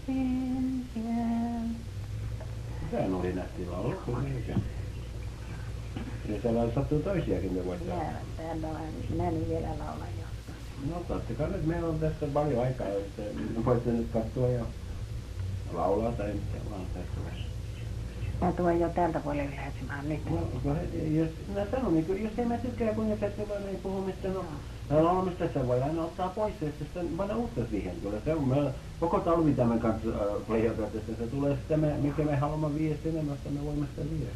kuisin siellä. Sehän oli nähtiin laulu, kyllä. Ja siellä sattuu toisiakin me voidaan. Täällä on, minä nyt vielä laulan joskus. No katsokaa nyt, meillä on tässä paljon aikaa, että voitte nyt katsoa ja laulaa tai mitä vaan tässä. Mä tuon jo tältä puolelle lähetsemään nyt. No, jos mä sanon, niin jos ei mä tykkää, kun jätät sellainen puhumista, no laulamista se voi aina ottaa pois, ja sitten panna uutta siihen. Kyllä se on, me koko talvi tämän kanssa playata, että se tulee sitten, mikä me haluamme viedä sinemasta, me voimme sitä viedä.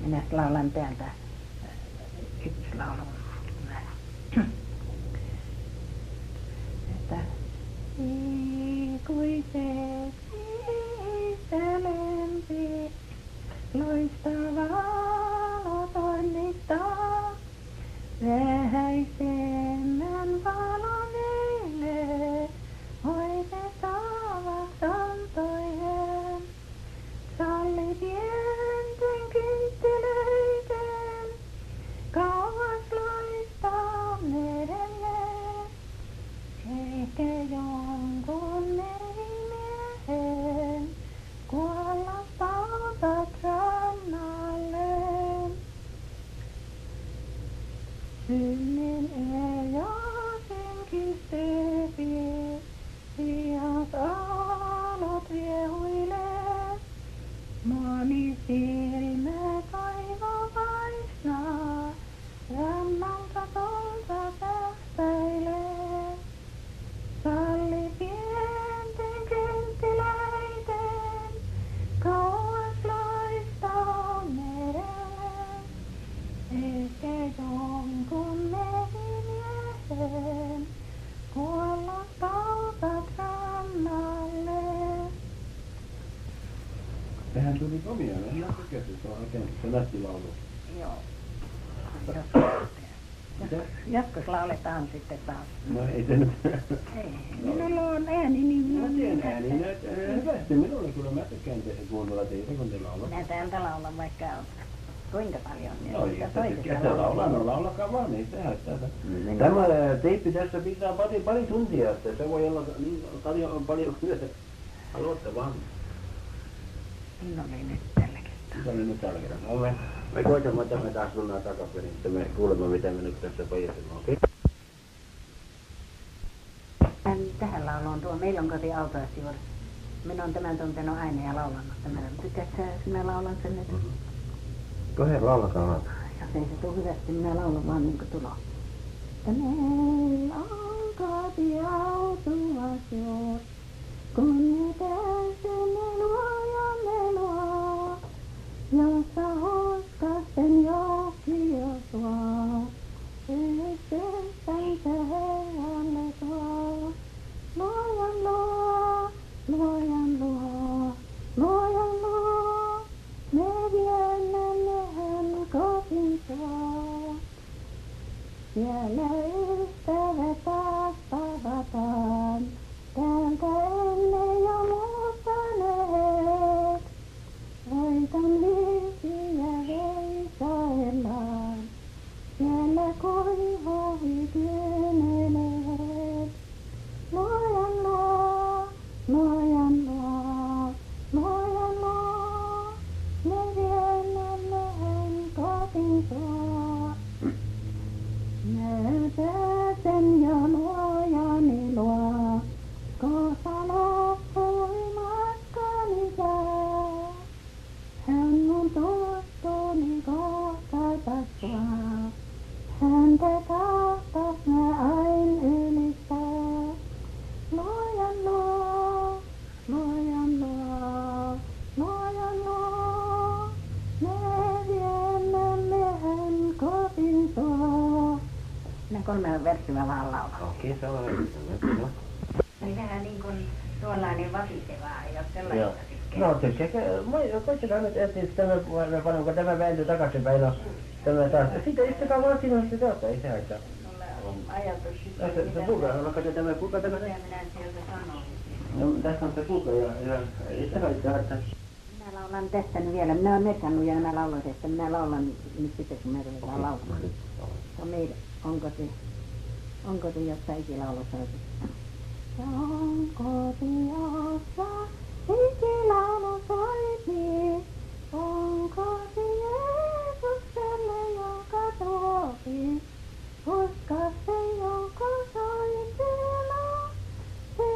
Minä laulan täältä yksi laulu. Että ikuiset kiistelempi, loistavaa tonnittaa, vähäisemmän valon meille, hoidettavaksi antoihin. Salli pienten kynttilöiden, kauas loistaa merelle. Ehkä jonkun merimiehen kuolla pautat rannalle. Synnin ja synkistyypii, vihat aallot viehuilee. Moni silmä toivo paistaa, rannalta tuolta tähtäilee. Salli pienten kynttilöiden, kauas loistaa merelle. Ehkä jonkun merimiehen kuolla pautat rannalle. Sehän tuli komia, minä tykkäsin, se on oikein, se nätti laulu. Joo. Mitä? Joskus lauletaan sitten taas. No ei se nyt. Ei, minulla on ääni niin Mä tiedän ääni, hyvästi minulle kyllä, mä tykkään kuunnella teitä, kun te laulatte. Minä täältä laulan vaikka kuinka paljon. No jos te tykkäätte laulaa, no laulakaa vaan, ei se haittaa. Tämä teippi tässä pitää pari tuntia, että se voi olla niin paljon kuin haluatte vaan. Minä olin nyt tällä kertaa. Se oli nyt tällä kertaa. No me koitamme, että me taas tullaan takaperin, että me kuulemme mitä me nyt tässä pojasemme, okei? Tähän lauloon tuo. Meillä on koti autoissa juuri. Minä olen tämän tuntenut aina ja laulannut tämän. Tykkäätkö sinä laulan sen nyt? Kohe laulakaa vaan. Jos ei se tule hyvästi, minä laulan vaan niin kuin tulo. Että meillä on koti autuas juuri, kun me täysymme luojamme luo, jossa huskasten johtia tuo, yhteistänsä Herralle tuo. Luojan luo, luojan luo, luojan luo, me viemme hän kotiin tuo. Siellä ystävät taas tavataan, täältä emme jo muuttaneet. Voitan viisiä veisaillaan, siellä kuivuvi kyyneleet. Luojan luo, luojan luo, luojan luo, me viemme hän kotiin tuo. Mä pääsen jo luojani luo, kohta loppui matkani jää. Hän on tuttuni kohta takaa, häntä tahtos mä ain ylistää. Luojan luo, luojan luo, luojan luo, me viemme hän kotiin tuo. Minä 3 versiä vaan laulan. Okei, se on hyvä. Eli vähän niin kuin tuollainen vasisevaa, jos sellaista tykkää. No tykkääkö, koittakaa nyt etsiä tämä, kun tämä vääntyy takaisinpäin, no tämä taas. Sitten istukaa vaan sinun sitä teotta, ei se haittaa. Mulla on ajatus sitten, Se puuka, vaikka se tämä puuka mitä takaisin. minä sieltä sanoisin. No tässä on se puuka ja ei se haittaa, että... Minä laulan tästä nyt vielä. Minä olen mekannut ja nämä lauloisin, että minä laulan nyt sitten kun me ruvetaan laulamaan. No meillä, onko se On kotiossa ikilaulu soitettu? Ja on kotiossa ikilaulu soitti. On koti Jeesukselle, joka tuopi. Koska se joka soitella, se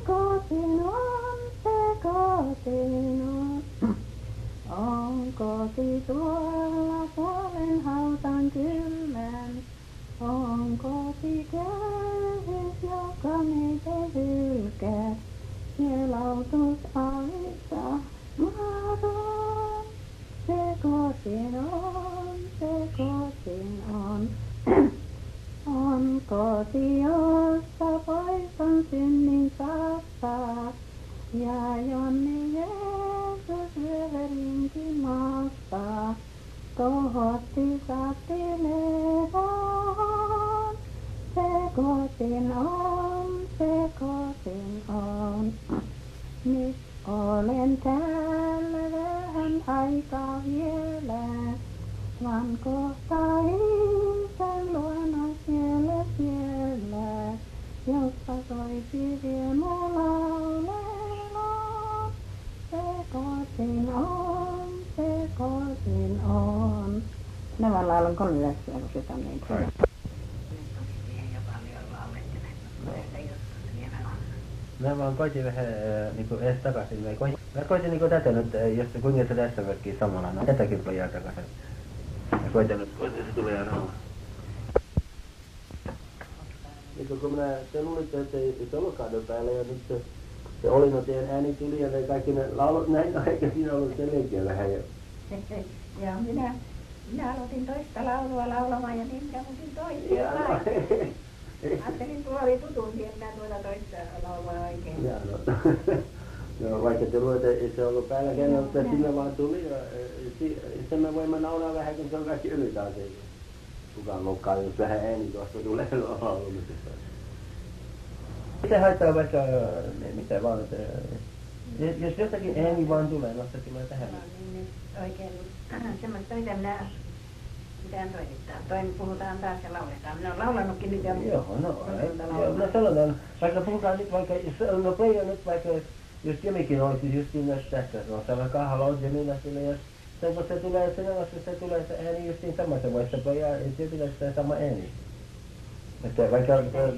kotiin on, se kotiin on. On koti tuolla puolen hautan kylmän. On koti köyhyys, joka meitä hylkää. Sielautus alissa mahdon. Se kotiin on, se kotiin on. On koti, jossa pois synnin saattaa. Ja jonne Jeesus vyörinkin maastaa. Kohotti saattelee vaan. Se kotiin on, se kotiin on. Nyt olen täällä vähän aikaa vielä. Vaan kohta Isän luona siellä, jossa soisi riemu laulella. Se kotiin on, se kotiin on. Nämä laulun 3 verssiä, kun sitä niin kuin. Nyt on siihen jo paljon laulettuna. Mä vaan koitin vähän niinku edes takaisin. Mä koitin niinku tätä nyt, jos se kuinka se tässä verkkiin samalla. No tätäkin pojaa takaisin. Mä koitan nyt, se tulee rauha. Niin kun te luulitte, että ei se ollutkaan päällä ja nyt se oli, no teidän ääni tuli ja ne kaikki ne laulut näin, no eikä siinä ollut selkeä vähän. Ja minä aloitin toista laulua laulamaan ja niin minä muutin toista. Ajattelin, tuo oli tutumpi, että minä tuota toista laulaa oikein. Jaa, no vaikka te luulette, että ei se ollut päällä kenellä, mutta sillä vaan tuli ja sitten me voimme naulaa vähän, kun se on kaikki yli taas. Ei kukaan lukkaa, jos vähän ääni tuosta tulee laulumisesta. Mitä haittaa vaikka, mitä vaan, että jos jotakin ääni vaan tulee, no se tulee tähän. Niin oikein semmoista, mitä minä soitittaa. Toin puhutaan taas ja lauletaan. Minä olen laulanutkin nyt jo. Joo, no sanotaan, vaikka puhutaan nyt vaikka, no Pleija nyt vaikka, jos Jemikin olisi just siinä tässä, no se vaikka haloo Jemina sille, jos se tulee se tulee se ääni justiin samassa vaiheessa, Pleija ei tietysti sitä sama ääni. Että vaikka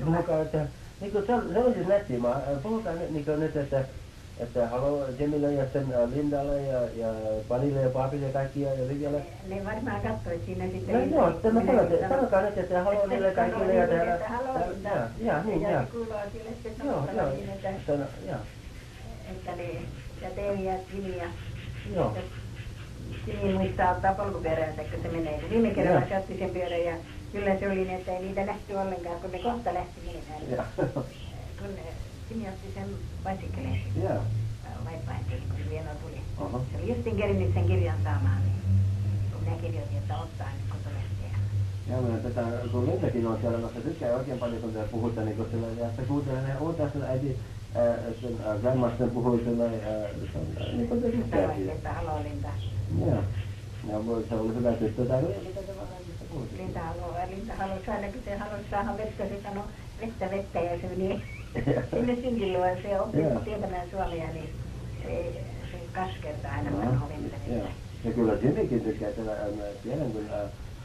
puhutaan, että niinku se on siis nättiä, puhutaan nyt, että haloo Jemille ja sen Lindalle ja Panille ja Paapille ja kaikki ja Rivialle. Ne varmaan katsoit siinä sitten. No joo, sanokaa nyt, että haloo niille kaikille ja täällä. Jaa, niin, jaa. Ja kuuluu sille sitten sanottava niin, että ne, ja Teemi ja Kimi ja Kimi muistaa ottaa polkupyöränsä, kun se menee. Viime kerralla se otti sen pyörän ja kyllä se oli niin, että ei niitä nähty ollenkaan, kun ne kohta lähti menemään. Kun Kimi otti sen vasikkeleen vaippaintiin, kun Vieno tuli. Se oli justiin kerinnyt sen kirjan saamaan, niin kun minä kirjoitin, että ottaa nyt kun tulette. Ja kun Lindakin on siellä, se tykkää oikein paljon, kun te puhutte, niin kun sillä, ja se kuuntelee ne uutaa sen äiti, sen grandmaster puhui sillä, niin kuin te tykkää siitä. Että haloo Linda. Joo. Ja se oli hyvä tyttö, tai mitä te vaan äidistä puhutte? Linda halusi aina, kun se halusi saada vettä, se sanoi vettä ja se meni sinne syntiluoon. Se oppi tietämään suomea, niin se kaskertaa aina vanho vettä. Ja kyllä Jimikin tykkää, että tiedän kun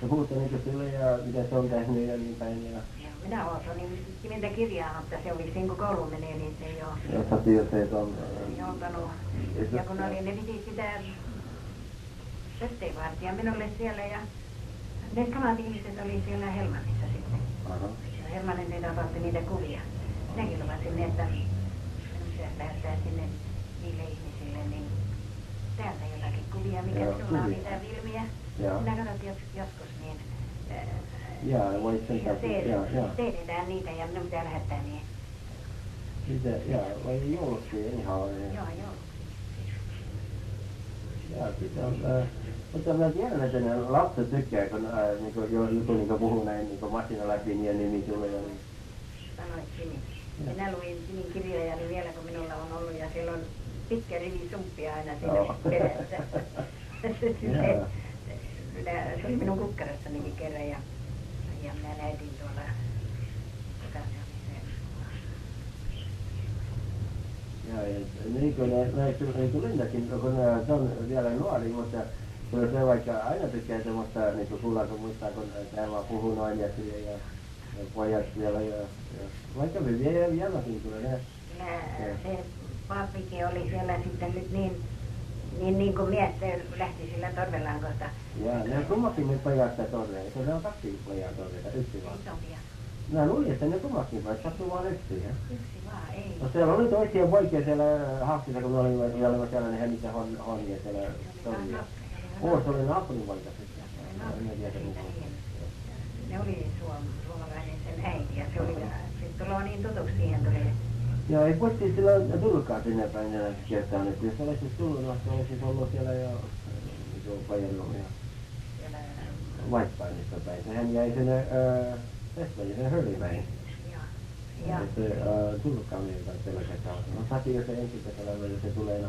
se puhutte niin sille ja mitä se on tehnyt ja niin päin. Minä odotin niitä kirjaa, mutta se oli siinä kun kouluun menee, niin se ei ole. Jos sä tiedät, se on joutanut. Ja kun ne piti sitä Sötteivartia minulle siellä ja ne samat ihmiset oli siellä Helmannissa sitten. Helmannen ne otti niitä kuvia. Minäkin lupasin, että minun lähettää sinne niille ihmisille niin täältä jotakin kuvia, mikä sulla on niitä filmiä. Minä katsoin joskus niin. Jaa, voit sen tehdään niitä ja minun pitää lähettää niin. Mitä, vai jouluksi ihan? Joo. Jaa, sitä on, mutta mä tiedän, että ne lapset tykkää, kun joku puhuu näin niin masinaläpiin ja nimi tulee. Sanoit Simi. Minä luin Simin kirjojani vielä, kun minulla on ollut, ja siellä on pitkä rivi sumppia aina siinä perässä. Se oli minun kukkarossanikin kerran, ja minä näytin tuolla niin kuin niin kuin Lindakin, kun se on vielä nuori, mutta kyllä se vaikka aina tykkää semmoista, niin kuin sulla kun muistaa, kun täällä puhuu noin ja pojat vielä ja vaikka hyviä ja vieläkin kyllä ne. Se pappikin oli siellä sitten nyt niin kuin mies lähti sillä Torvelangosta. Ja ne kummatkin ne pojat sitä torreja, se on kaksi pojaa torreita, yksi vaan. Isompia. Mä luulin, että ne kummatkin pojat sattuu vaan yksi. Yksi vaan, ei. No siellä oli toisia poikia siellä Hahtissa, kun me olimme siellä, niin he niitä honnia siellä tornia. Se oli naapurin poika sitten. Ne oli suomalainen sen äiti ja se oli sitten tulee niin tutuksi siihen tuli. Ja ei poistiin silloin tullutkaan sinne päin enää kiertää nyt. Jos olisit tullut, niin olisit ollut siellä jo vajannut ja Vaispainissa päin. Sehän jäi sinne Esperiin, sinne Hörlimäihin. Ja. Ei se tullutkaan meidän kanssa tällä kertaa. No sati, jos se ensi kertaa, se tulee, no